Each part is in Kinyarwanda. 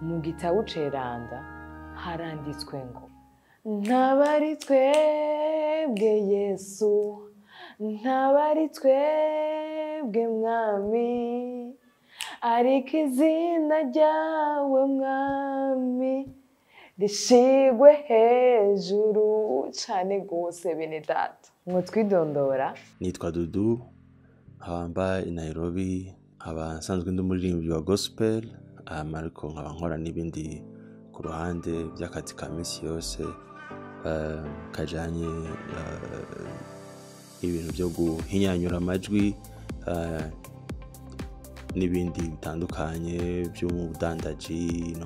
mu gitabo ceranda haranditswe ngo ntabari twebwe Yesu ntabari twebwe mwami ariko izina ryawe mwami rishigwe hejuru cane gose bene data ngo twidondora. Nitwa Dudu nkaba i Nairobi nkaba nsanzwe ndi umuririmbyi wa gospel ariko nkaba nkora n'ibindi ku ruhande by'akazi ka misi yose kajanye ibintu byo guhinyanyura amajwi n'ibindi bitandukanye by'ubudandaji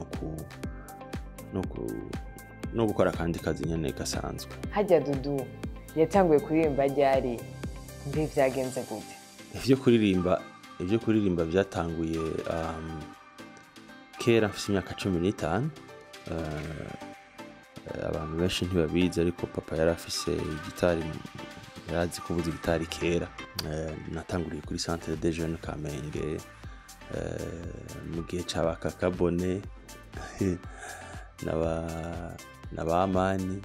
no gukora kandi kazi nyene gasanzwe. Hajya Dudu yatanguye kuririmba ryari mbe vyagenze gute? Ivyo kuririmba byatanguye kera mfise imyaka 15. Abantu benshi ntibabizi ariko papa yarafise gitari, yarazi kuvuza gitari kera. Natanguriye kuri centre des jeunes Kamenge mu gihe c'abakakabone n'abamani.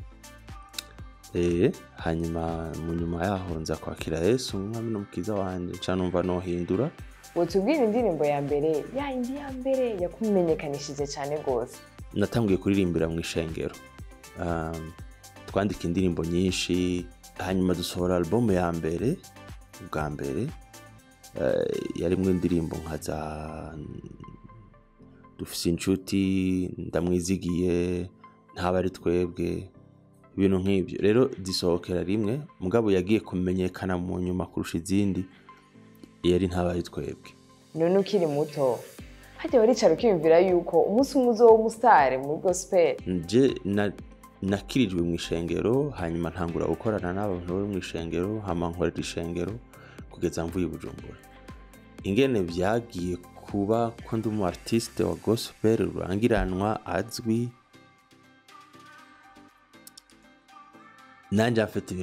Hanyuma mu nyuma yaho nza kwakira Yesu umwami n'umukiza wanje canumva no hindura. Wotubwira indirimbo ya mbere ya mbere yakumenyekanishije cyane gose? Natanguye kuririmbira mu ishengero. Twandika indirimbo nyinshi hanyuma dusohora album ya mbere bwa mbere yarimwe indirimbo nkaza dufise inshuti ndamwizigiye ntabari twebwe ibintu nk'ibyo. Rero disohokera rimwe mugabo yagiye kumenyekana mu nyuma kurusha izindi yari ntabari twebwe. None ukiri muto hajya waricara ukiyumvira yuko umunsi umwe uzoba umusare muri gospel? Nje nakirijwe mu ishengero hanyuma ntangura gukorana n'abantu bo mu ishengero hama nkorera ishengero kugeza mvuye i Bujumbura. Ingene vyagiye kuba ko ndi umu artiste wa gospel rurangiranwa azwi nanje afite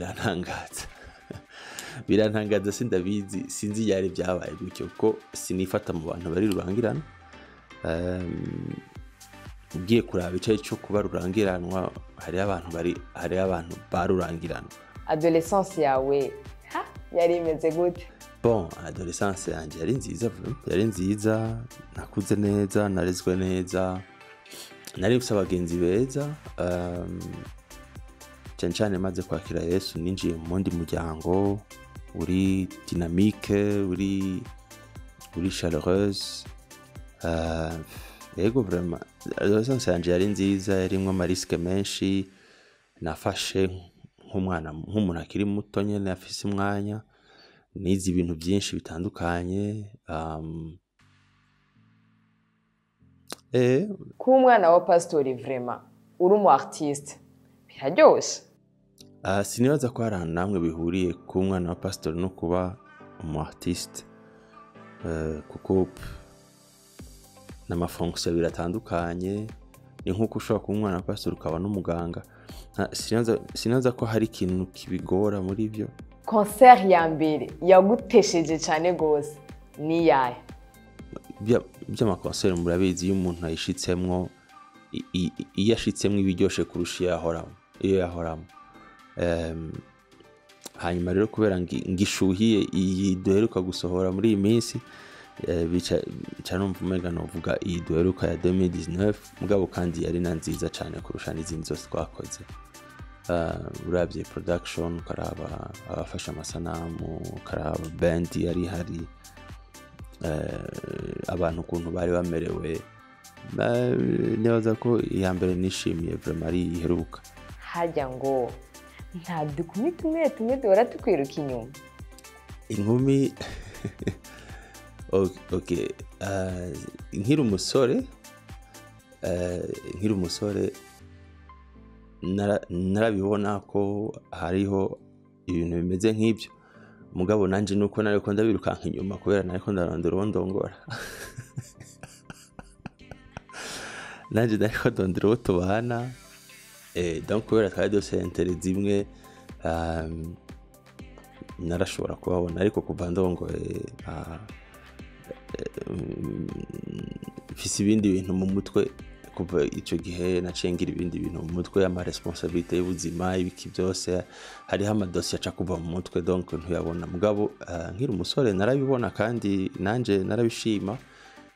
birantangaza sindabizi sinzi yari byabaye gutyo ko sinifata mu bantu bari rurangirana. Ugiye kuraba icaye cyo kuba rurangiranwa hari abantu barurangirana. Adolescence yawe yari imeze gute? Bon, adolescence yanje yari nziza nakuze neza narezwe neza nari mfise abagenzi beza. Cyane maze kwakira Yesu ninjiye mu wundi muryango uri dynamique uri chaleureuse. Yego vraiment adolescence yanje yari nziza yarimwe amariske menshi nafashe nk'umuntu akiri muto nyene afise umwanya nizi ibintu byinshi bitandukanye. Ku mwana wa pastori vraiment uri umu artiste biraryoshe? Sinibaza ko hari ahantu namwe bihuriye ku mwana wa pastori no kuba umu artiste kuko n'amafonction biratandukanye. Ni nkuko ushobora kuba umwana wa pastori ukaba n'umuganga. Sinaza ko hari ikintu kibigora muri byo. Concert ya mbere yagutesheje cyane gose ni yahe? By'amakoncert murabizi iyo umuntu ayishitsemwo iyo ashitsemwo ibiryoshe kurusha iyo yahoramo. Hanyuma rero kubera ngishuhiye iyi duheruka gusohora muri iyi minsi bica numva umenga novuga iyi duheruka ya 2019 mugabo kandi yari na nziza cyane kurusha n'izindi zose twakoze. Urabye production ukaraba abafasha amasanamu ukaraba band yari hari abantu ukuntu bari bamerewe. Nibaza ko iya mbere nishimiye vraiment ari iheruka. Hajya ngo nta dukumi tumwe duhora tukwiruka inyuma? Inkumi okay nkiri umusore narabibona ko hariho ibintu bimeze nk'ibyo mugabo nanje nuko nariko ndabirukanka inyuma kubera nariko ndarondera ndongora. Nanje nariko ndondera tubana donc kubera twari dose intere zimwe narashobora kubabona ariko kuva ndongoye mfise ibindi bintu mu mutwe kuva ico gihe naciye ngira ibindi bintu mu mutwe, ama responsabilité y'ubuzima ibiki byose, hariho amadosiye aca kuva mu mutwe, donc ntuyabona. Mugabo nkiri umusore narabibona kandi nanje narabishima,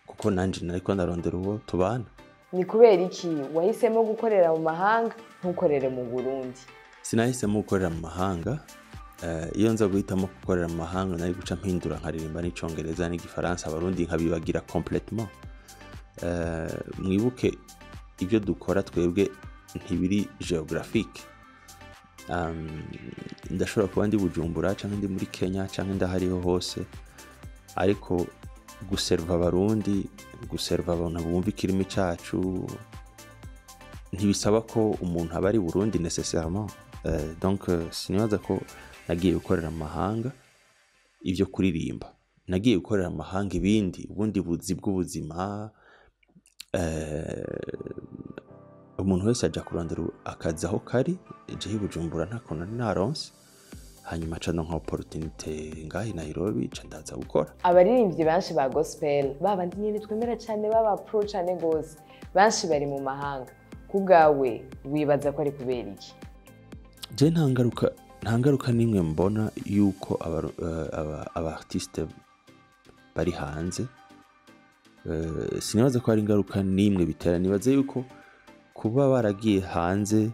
kuko nanje nariko ndarondera uwo tubana. Ni kubera iki wahisemo gukorera mu mahanga ntukorere mu Burundi? Sinahisemo gukorera mu mahanga. Iyo nza guhitamo gukorera mu mahanga nari guca mpindura nkaririmba n'icongereza n'igifaransa, abarundi nkabibagira complètement. Mwibuke ibyo dukora twebwe ntibiri geographique. Ndashobora kuba ndi Bujumbura canke ndi muri Kenya canke ndahariho hose, ariko guserva abarundi, guserva abantu bumva ikirimi cacu ntibisaba ko umuntu aba ari Burundi nécessairement. Donc sinibaza ko nagiye gukorera mu mahanga ibyo kuririmba. Nagiye gukorera mu mahanga ubundi buzi bw'ubuzima. Umuntu wese aja kurondera akazi aho kari, jewe Bujumbura ntako nari naronse, hanyuma ca nka opportunité ngahi Nairobi ca ndaza gukora. Abaririmbyi benshi ba gospel babandi nyene twemera cyane baba pro cyane gose, benshi bari mu mahanga. Kubwawe wibaza ko ari kubera iki? Je nta ngaruka nimwe mbona yuko aba artiste bari hanze. Sinibaza ko ari ingaruka nimwe bitera. Nibaza yuko kuba baragiye hanze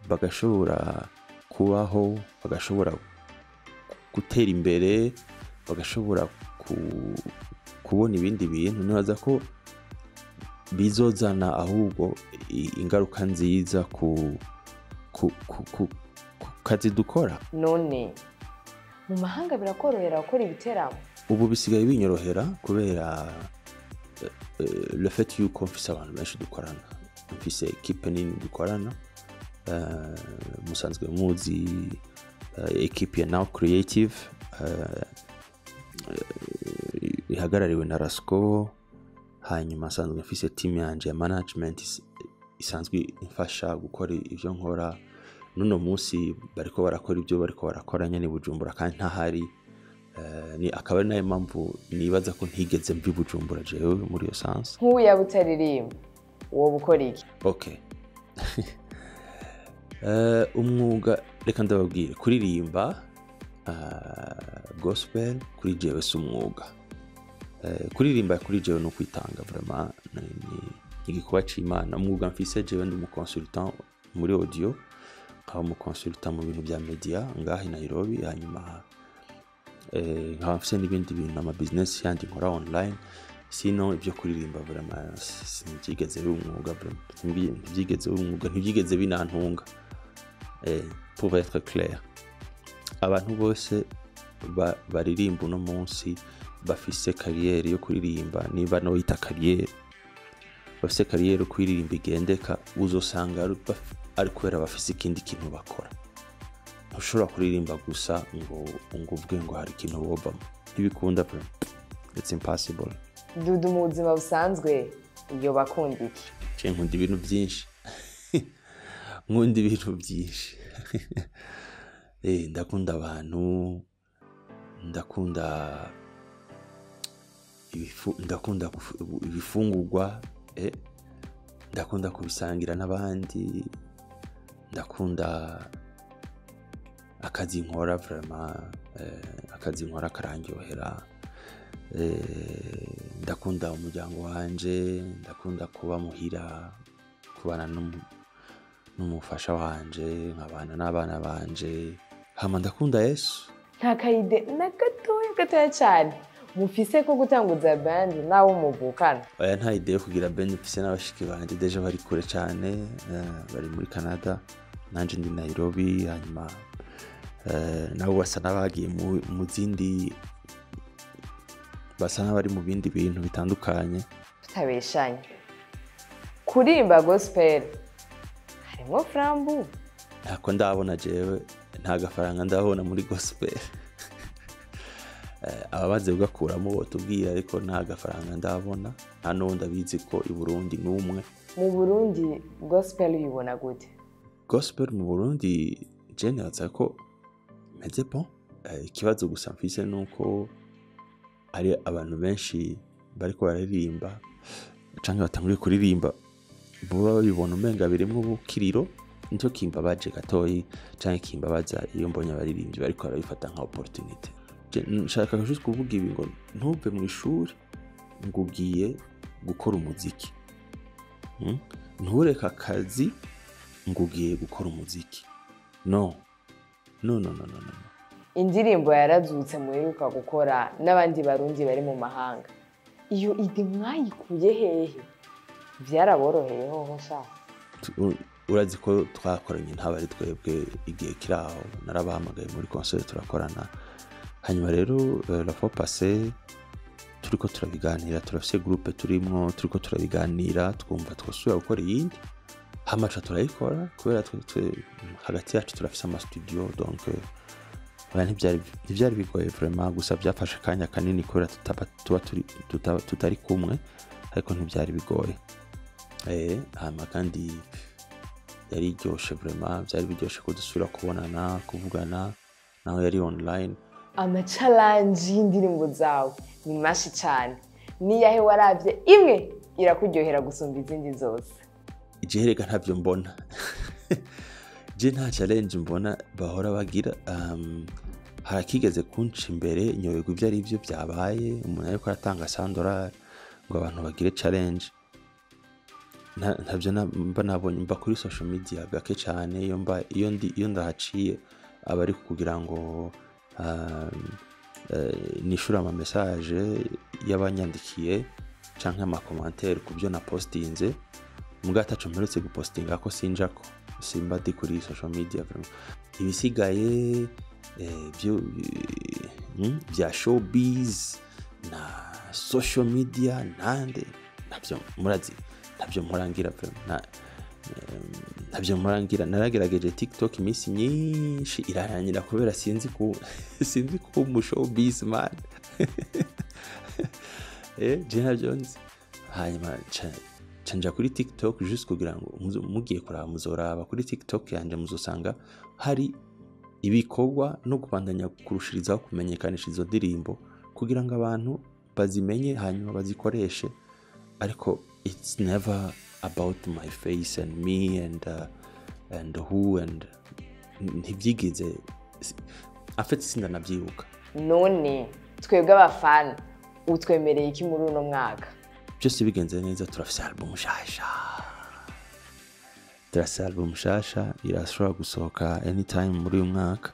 bagashobora kubaho, bagashobora gutera imbere, bagashobora kubona ibindi bintu, nibaza ko bizozana ahubwo ingaruka nziza ku kazi dukora. None mu mahanga birakorohera gukora ibiteramo? Ubu bisigaye binyorohera kubera le fait yuko mfise abantu benshi dukorana, mfise equipe nini dukorana. Musanzwe muzi equipe ya Now Creative ihagarariwe na Rasco, hanyuma sanzwe mfise team yanje ya management isanzwe imfasha gukora ivyo nkora. Nuno munsi bariko barakora ibyo bariko barakora nyene Bujumbura kandi ntahari. Ni akaba ari nayo mpamvu nibaza ko ntigeze mvi Bujumbura jewe muri iyo sense. Nk'uya butaririmba wo bukora iki? Okay. Umwuga reka ndababwire, kuririmba gospel kuri jewe si umwuga. Kuririmba kuri jewe no kwitanga vraiment ni igikuba c'Imana. Umwuga mfise jewe ndi mu consultant muri audio, nkaba mu consultant mu bintu bya media ngahi Nairobi, hanyuma nkaba mfise n'ibindi bintu ama business yandi nkora online. Sino ibyo kuririmba vraiment sinigeze umwuga, ntibyigeze binantunga. Pour être clair, abantu bose baririmba uno munsi bafise carrière yo kuririmba, niba no yita carrière, bafise carrière yo kuririmba igendeka, uzosanga ari kubera bafise ikindi kintu bakora. Ntushobora kuririmba gusa ngo uvuge ngo hari ikintu wobamo, ntibikunda pe, it's impossible. Dudu mu buzima busanzwe iyo bakunda iki? Nkunda ibintu byinshi. Nkunda ibintu byinshi. Ndakunda abantu, ndakunda ibifungurwa, ndakunda kubisangira n'abandi, ndakunda akazi nkora vraiment, akazi nkora karangyohera. Ndakunda umuryango wanje, ndakunda kuba muhira, kubana n'umufasha wanje, nkabana n'abana banje, hama ndakunda Yesu. Nta kayide na gatoya cyane mufise ko gutanguza band nawo muvukana? Oya, nta idea yo kugira band mfise n'abashiki banje deja bari kure cyane, bari muri Canada, nanje ndi Nairobi, hanyuma nabo basa n'abagiye mu zindi, basa n'abari mu bindi bintu bitandukanye. Tutabeshanye, kuririmba gospel harimo frambu? Ntako ndabona jewe, nta gafaranga ndabona muri gospel. Ababaze ugakuramo botubwira, ariko nta gafaranga ndabona. Nta n'undi abizi ko i Burundi n'umwe. Mu Burundi gospel uyibona gute? Gospel mu Burundi je naza ko meze bon. Ikibazo gusa mfise nuko ari abantu benshi bariko bararirimba canke batanguriye kuririmba buba babibona umenga birimwo ubukiriro, nicyo kimbabaje gatoyi canke kimbabaza iyo mbonye abaririmbyi bariko barabifata nka opportunity. Nshaka just kuvuga ibi ngo ntuve mu ishuri ngo ugiye gukora umuziki, ntureka akazi ngo ugiye gukora umuziki. No. Indirimbo yarazutse muheruka gukora n'abandi barundi bari mu mahanga. Iyo ide mwayikuye hehe? Vyaraboroheye hoho sha? Urazi ko twakoranye ntabari twebwe igihe kiraho, narabahamagaye muri concert turakorana. Hanyuma rero la fois passée turiko turabiganira, turafise groupe turimwo turiko turabiganira twumva twosubira gukora iyindi, hamaca turayikora kubera hagati yacu turafise ama studio, donc ntivyari bigoye vraiment, gusa byafashe akanya kanini kubera tutari kumwe, ariko ntivyari bigoye. Hama kandi yari iryoshe vraiment, byari biryoshe ko dusubira kubonana kuvugana, naho yari online. Ama-challenge y'indirimbo zawe ni mashi cyane. Niyahe waravye imwe irakuryohera gusumba izindi zose? Igiherega ntavyo mbona. Je nta challenge mbona bahora bagira. Harakigeze kunca imbere nyoberwa ivyo ari byo byabaye, umuntu ariko aratanga $100 ngo abantu bagire challenge. Ntavyo mba nabonye, mba kuri social media gake cyane, iyo ndahaciye aba ari kugira ngo nishura ama message y'abanyandikiye canke ama commentaire ku byo na postinze, muga ataco mperutse gupostinga ko sinjako, simba ndi kuri social media vraiment. Ibisigaye bya showbiz na social media nande navyo murazi, navyo murangira vraiment, navyo murangira. Naragerageje TikTok imisi myinshi iraranyira kubera sinzi ko mu showbiz man. Jena Jones. Hanyuma canja kuri TikTok just kugira ngo mugiye kuraba muzoraba kuri TikTok yanje muzosanga hari ibikorwa no kubandanya kurushirizaho kumenyekanisha izo ndirimbo kugira ngo abantu bazimenye hanyuma bazikoreshe, ariko it's never about my face and me and who and ntibyigeze afite sinda nabyibuka. None twebwe abafana utwemereye iki muri uno mwaka? Byose bigenze neza, turafise album shasha irashobora gusohoka anytime muri uyu mwaka.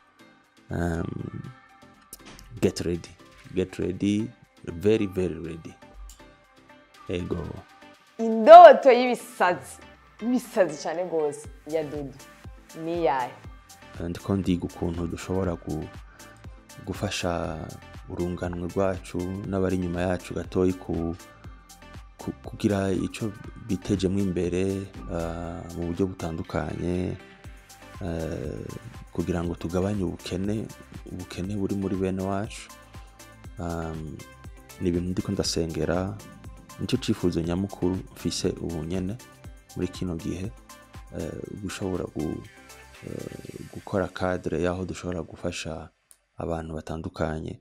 Get ready, very ready. Ego indoto y'ibisazi cyane gose ya Dudu ni yahe? Ndiko ndiga ukuntu dushobora gufasha urunganwe rwacu n'abari inyuma yacu gatoyi kugira ico bitejemo imbere mu buryo butandukanye, kugira ngo tugabanye ubukene buri muri bene wacu. Ni ibintu ndiko ndasengera, nicyo cifuzo nyamukuru mfise ubu nyene muri kino gihe, gushobora gukora cadre yaho dushobora gufasha abantu batandukanye.